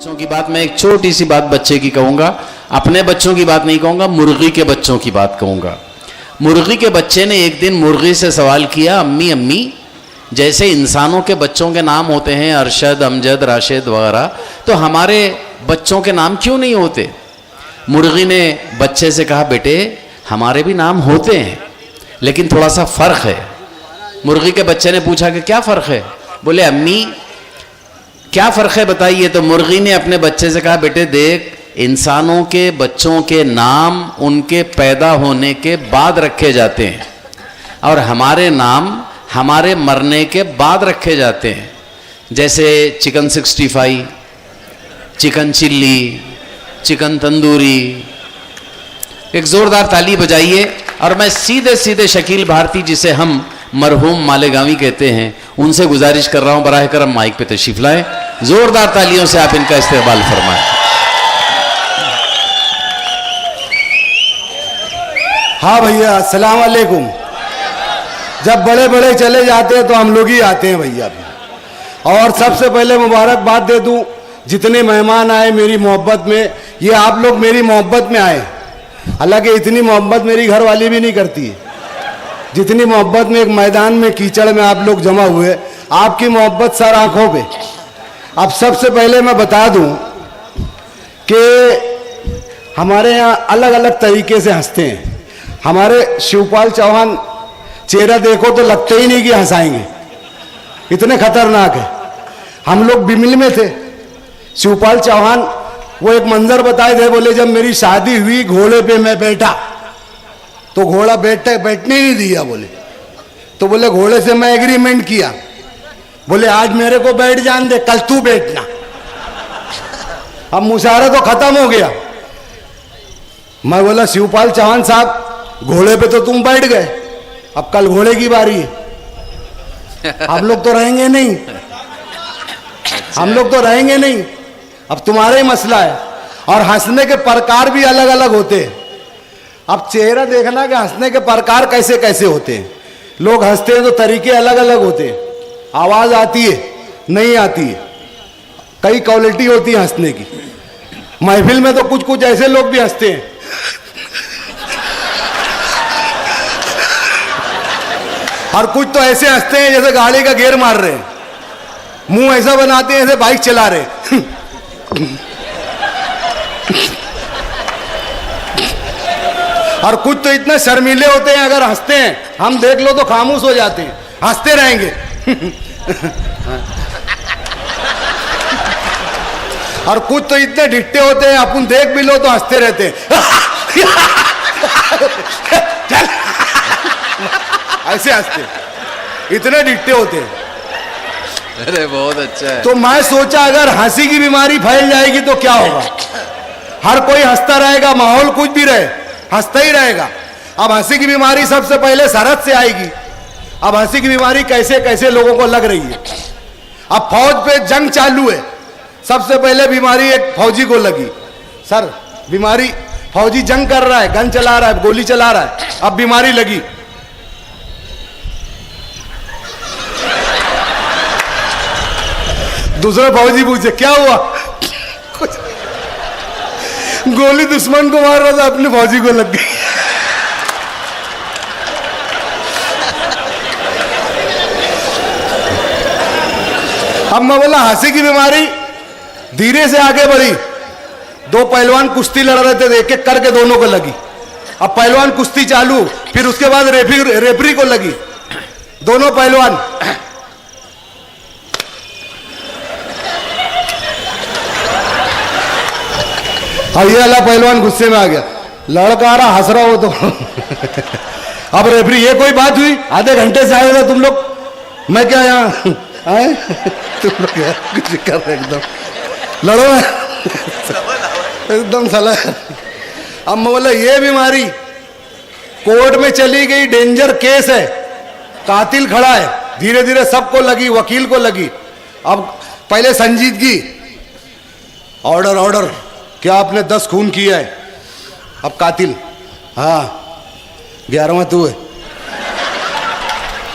बच्चों की बात, मैं एक छोटी सी बात बच्चे की कहूंगा, अपने बच्चों की बात नहीं कहूंगा, मुर्गी के बच्चों की बात कहूंगा। मुर्गी के बच्चे ने एक दिन मुर्गी से सवाल किया, अम्मी अम्मी, जैसे इंसानों के बच्चों के नाम होते हैं अरशद, अमजद, राशिद वगैरह, तो हमारे बच्चों के नाम क्यों नहीं होते? मुर्गी ने बच्चे से कहा, बेटे हमारे भी नाम होते हैं लेकिन थोड़ा सा फर्क है। मुर्गी के बच्चे ने पूछा कि क्या फर्क है? बोले अम्मी क्या फर्क है बताइए। तो मुर्गी ने अपने बच्चे से कहा, बेटे देख, इंसानों के बच्चों के नाम उनके पैदा होने के बाद रखे जाते हैं और हमारे नाम हमारे मरने के बाद रखे जाते हैं। जैसे chicken 65, chicken chilli, chicken tandoori. एक जोरदार ताली बजाइए। और मैं सीधे सीधे शकील भारती, जिसे हम मरहूम मालेगांवी कहते हैं, उनसे गुजारिश कर रहा हूं बराह करम माइक पे तशरीफ लाएं। जोरदार तालियों से आप इनका इस्तेमाल फरमाएं। हाँ भैया, अस्सलाम वालेकुम। जब बड़े बड़े चले जाते हैं तो हम लोग ही आते हैं भैया। और सबसे पहले मुबारकबाद दे दूं, जितने मेहमान आए मेरी मोहब्बत में, ये आप लोग मेरी मोहब्बत में आए। हालांकि इतनी मोहब्बत मेरी घर वाली भी नहीं करती है जितनी मोहब्बत में एक मैदान में कीचड़ में आप लोग जमा हुए। आपकी मोहब्बत सर आंखों पे। अब सबसे पहले मैं बता दूं कि हमारे यहाँ अलग अलग तरीके से हंसते हैं। हमारे शिवपाल चौहान चेहरा देखो तो लगते ही नहीं कि हंसाएंगे, इतने खतरनाक है। हम लोग बिमिल में थे, शिवपाल चौहान वो एक मंजर बताए थे, बोले जब मेरी शादी हुई घोड़े पे मैं बैठा तो घोड़ा बैठने ही नहीं दिया। बोले तो बोले घोड़े से मैं एग्रीमेंट किया, बोले आज मेरे को बैठ जान दे, कल तू बैठना। अब मुशायरा तो खत्म हो गया। मैं बोला शिवपाल चौहान साहब, घोड़े पे तो तुम बैठ गए, अब कल घोड़े की बारी है। हम लोग तो रहेंगे नहीं, हम लोग तो रहेंगे नहीं, अब तुम्हारा ही मसला है। और हंसने के प्रकार भी अलग अलग होते हैं। अब चेहरा देखना कि हंसने के प्रकार कैसे कैसे होते हैं। लोग हंसते हैं तो तरीके अलग अलग होते हैं। आवाज आती है, नहीं आती है, कई क्वालिटी होती है हंसने की। महफिल में तो कुछ कुछ ऐसे लोग भी हंसते हैं और कुछ तो ऐसे हंसते हैं जैसे गाड़ी का गियर मार रहे हैं, मुंह ऐसा बनाते हैं जैसे बाइक चला रहे। और कुछ तो इतने शर्मीले होते हैं, अगर हंसते हैं हम देख लो तो खामोश हो जाते हैं, हंसते रहेंगे। और कुछ तो इतने ढिट्टे होते हैं, अपन देख भी लो तो हंसते रहते हैं। ऐसे हंसते, इतने ढिट्टे होते हैं। अरे बहुत अच्छा है। तो मैं सोचा अगर हंसी की बीमारी फैल जाएगी तो क्या होगा। हर कोई हंसता रहेगा, माहौल कुछ भी रहे हंसता ही रहेगा। अब हंसी की बीमारी सबसे पहले सरहद से आएगी। अब हंसी की बीमारी कैसे कैसे लोगों को लग रही है। अब फौज पे जंग चालू है, सबसे पहले बीमारी एक फौजी को लगी। सर बीमारी, फौजी जंग कर रहा है, गन चला रहा है, गोली चला रहा है, अब बीमारी लगी। दूसरा फौजी पूछे क्या हुआ? कुछ गोली दुश्मन को मार रहा था, अपने फौजी को लग गई। अब मैं बोला हंसी की बीमारी धीरे से आगे बढ़ी। दो पहलवान कुश्ती लड़ रहे थे, एक एक करके दोनों को लगी। अब पहलवान कुश्ती चालू, फिर उसके बाद रेफरी को लगी। दोनों पहलवान और ये वाला पहलवान गुस्से में आ गया, लड़का आ रहा हंस रहा हो तो। अब रेफरी, ये कोई बात हुई? आधे घंटे से आए थे तुम लोग, मैं क्या यहाँ आए? तुम लोग कुछ कर रहे एकदम, लड़ो एकदम साला। अब मैं बोला ये बीमारी कोर्ट में चली गई, डेंजर केस है, कातिल खड़ा है। धीरे धीरे सबको लगी, वकील को लगी। अब पहले संजीदगी, ऑर्डर ऑर्डर, क्या आपने 10 खून किया है? अब कातिल, हाँ 11वां तू है।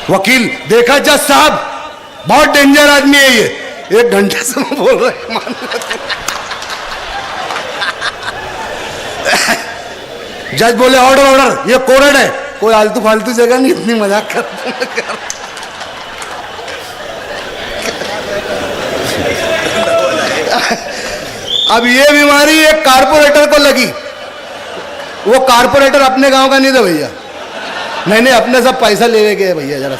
वकील, देखा जज साहब बहुत डेंजर आदमी है ये, 1 घंटे से मैं बोल रहा है। जज बोले ऑर्डर ऑर्डर, ये कोर्ट है, कोई आलतू फालतू जगह नहीं, इतनी मजाक कर। अब ये बीमारी एक कारपोरेटर को लगी। वो कारपोरेटर अपने गांव का नहीं था भैया, नहीं अपने सब पैसा ले गए भैया, जरा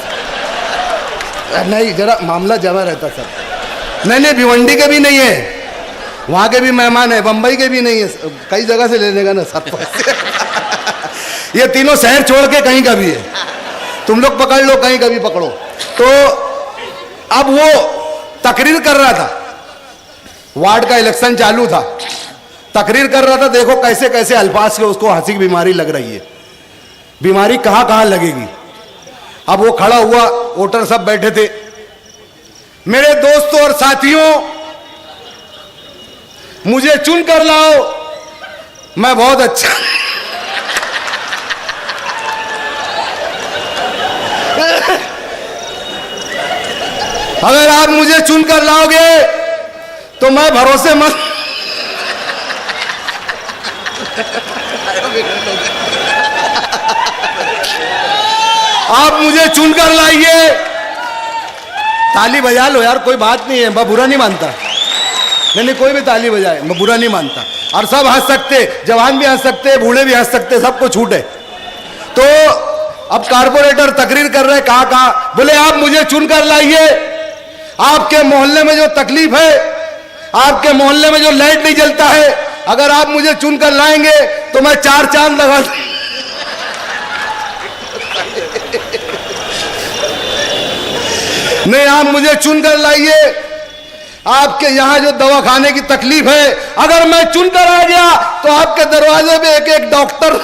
नहीं, जरा मामला जमा रहता सब। नहीं भिवंडी के भी नहीं है, वहां के भी मेहमान है, बंबई के भी नहीं है, कई जगह से लेने का ना सब पैसे। ये तीनों शहर छोड़ के कहीं का भी है, तुम लोग पकड़ लो, कहीं का भी पकड़ो। तो अब वो तकरीर कर रहा था, वार्ड का इलेक्शन चालू था, तकरीर कर रहा था, देखो कैसे कैसे अल्फाज से उसको हंसी की बीमारी लग रही है, बीमारी कहां कहां लगेगी। अब वो खड़ा हुआ, वोटर सब बैठे थे, मेरे दोस्तों और साथियों, मुझे चुन कर लाओ, मैं बहुत अच्छा अगर आप मुझे चुन कर लाओगे तो मैं भरोसेमंद आप मुझे चुनकर लाइए। ताली बजा लो यार, कोई बात नहीं है, मैं बुरा नहीं मानता, नहीं कोई भी ताली बजाए, मैं बुरा नहीं मानता। और सब हंस सकते, जवान भी हंस सकते, बूढ़े भी हंस सकते, सबको छूट है। तो अब कारपोरेटर तकरीर कर रहे, कहा कहा, बोले आप मुझे चुनकर लाइए, आपके मोहल्ले में जो तकलीफ है, आपके मोहल्ले में जो लाइट नहीं जलता है, अगर आप मुझे चुनकर लाएंगे तो मैं 4 चांद लगा। नहीं, आप मुझे चुनकर लाइए, आपके यहां जो दवाखाने की तकलीफ है, अगर मैं चुनकर आ गया तो आपके दरवाजे पे एक एक डॉक्टर।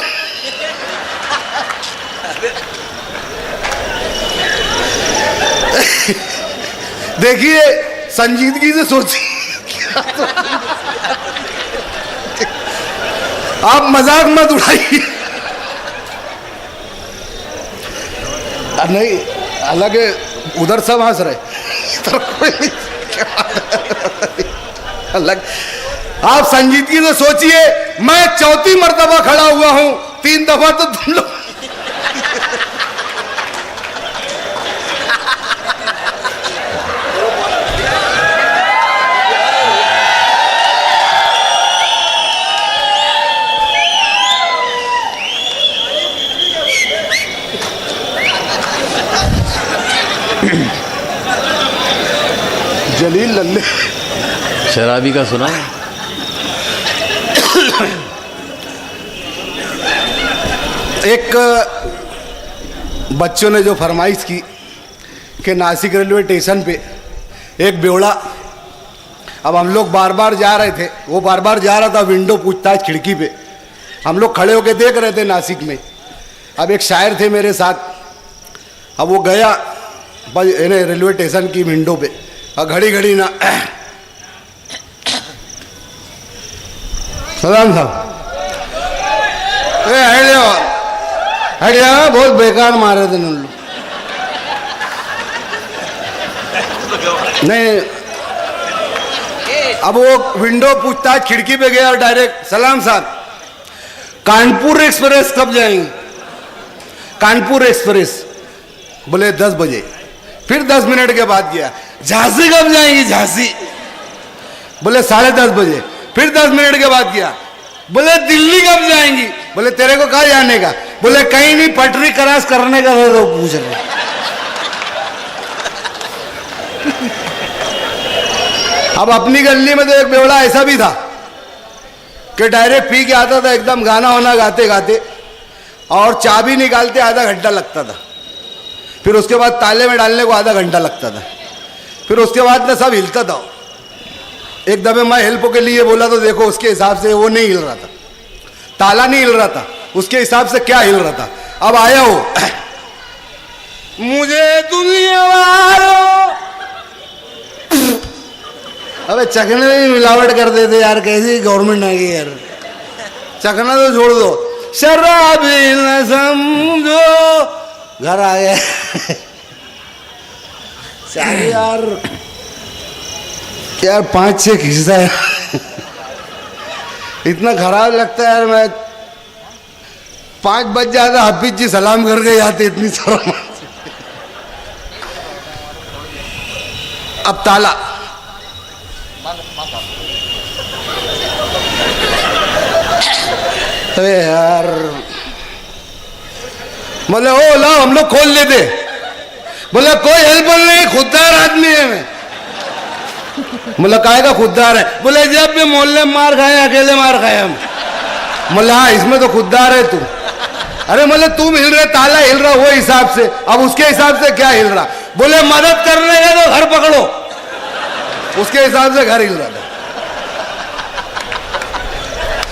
देखिए, संजीदगी से सोचिए, आप मजाक मत उड़ाइए। नहीं, हालांकि उधर सब हंस रहे, इधर कोई नहीं। अलग, आप संजीदगी से सोचिए, मैं 4थी मर्तबा खड़ा हुआ हूं, 3 दफा तो तुम लोग। जलील लल्ले शराबी का सुना। एक बच्चों ने जो फरमाइश की कि नासिक रेलवे स्टेशन पे एक बेवड़ा, अब हम लोग बार बार जा रहे थे, वो बार बार जा रहा था, विंडो पूछताछ खिड़की पे, हम लोग खड़े होके देख रहे थे नासिक में। अब एक शायर थे मेरे साथ, अब वो गया रेलवे स्टेशन की विंडो पे, और घड़ी घड़ी ना, सलाम साहब, हटिया, बहुत बेकार मारे थे उन लोग। नहीं, अब वो विंडो पूछताछ खिड़की पे गया और डायरेक्ट, सलाम साहब, कानपुर एक्सप्रेस कब जाएंगे? कानपुर एक्सप्रेस, बोले 10 बजे। फिर 10 मिनट के बाद गया, झांसी कब जाएंगी? झांसी, बोले 10:30 बजे। फिर 10 मिनट के बाद गया, बोले दिल्ली कब जाएंगी? बोले तेरे को कहाँ जाने का? बोले कहीं नहीं, पटरी क्रॉस करने का तो पूछ रहे। अब अपनी गली में तो एक बेवड़ा ऐसा भी था कि डायरेक्ट पी के आता था, एकदम गाना वाना गाते गाते, और चाबी निकालते आधा घंटा लगता था, फिर उसके बाद ताले में डालने को आधा घंटा लगता था, फिर उसके बाद ना सब हिलता था। एक दफे मैं हेल्प के लिए बोला तो देखो उसके हिसाब से वो नहीं हिल रहा था, ताला नहीं हिल रहा था, उसके हिसाब से क्या हिल रहा था। अब आया हो, मुझे दुनिया वालों, अबे चखने में मिलावट कर देते यार, कैसी गवर्नमेंट आ गई यार, चखना तो छोड़ दो, शराबी न समझो। घर आ गया यार 5-6 खिस्सा है, इतना खराब लगता है यार। मैं 5 बज जाता, हाफिज जी सलाम करके जाते, इतनी शर्म। अब ताला अरे यार, बोले ओ लाओ हम लोग खोल लेते। बोले कोई हेल्पर नहीं, खुददार आदमी है मैं। बोला काहे का खुददार है? बोले जब भी मोहल्ले में मार खाए, अकेले मार खाए हम। बोला हाँ, इसमें तो खुददार है तू। अरे बोले तुम हिल रहे, ताला हिल रहा, वो हिसाब से, अब उसके हिसाब से क्या हिल रहा? बोले मदद करने का तो घर पकड़ो, उसके हिसाब से घर हिल रहा था।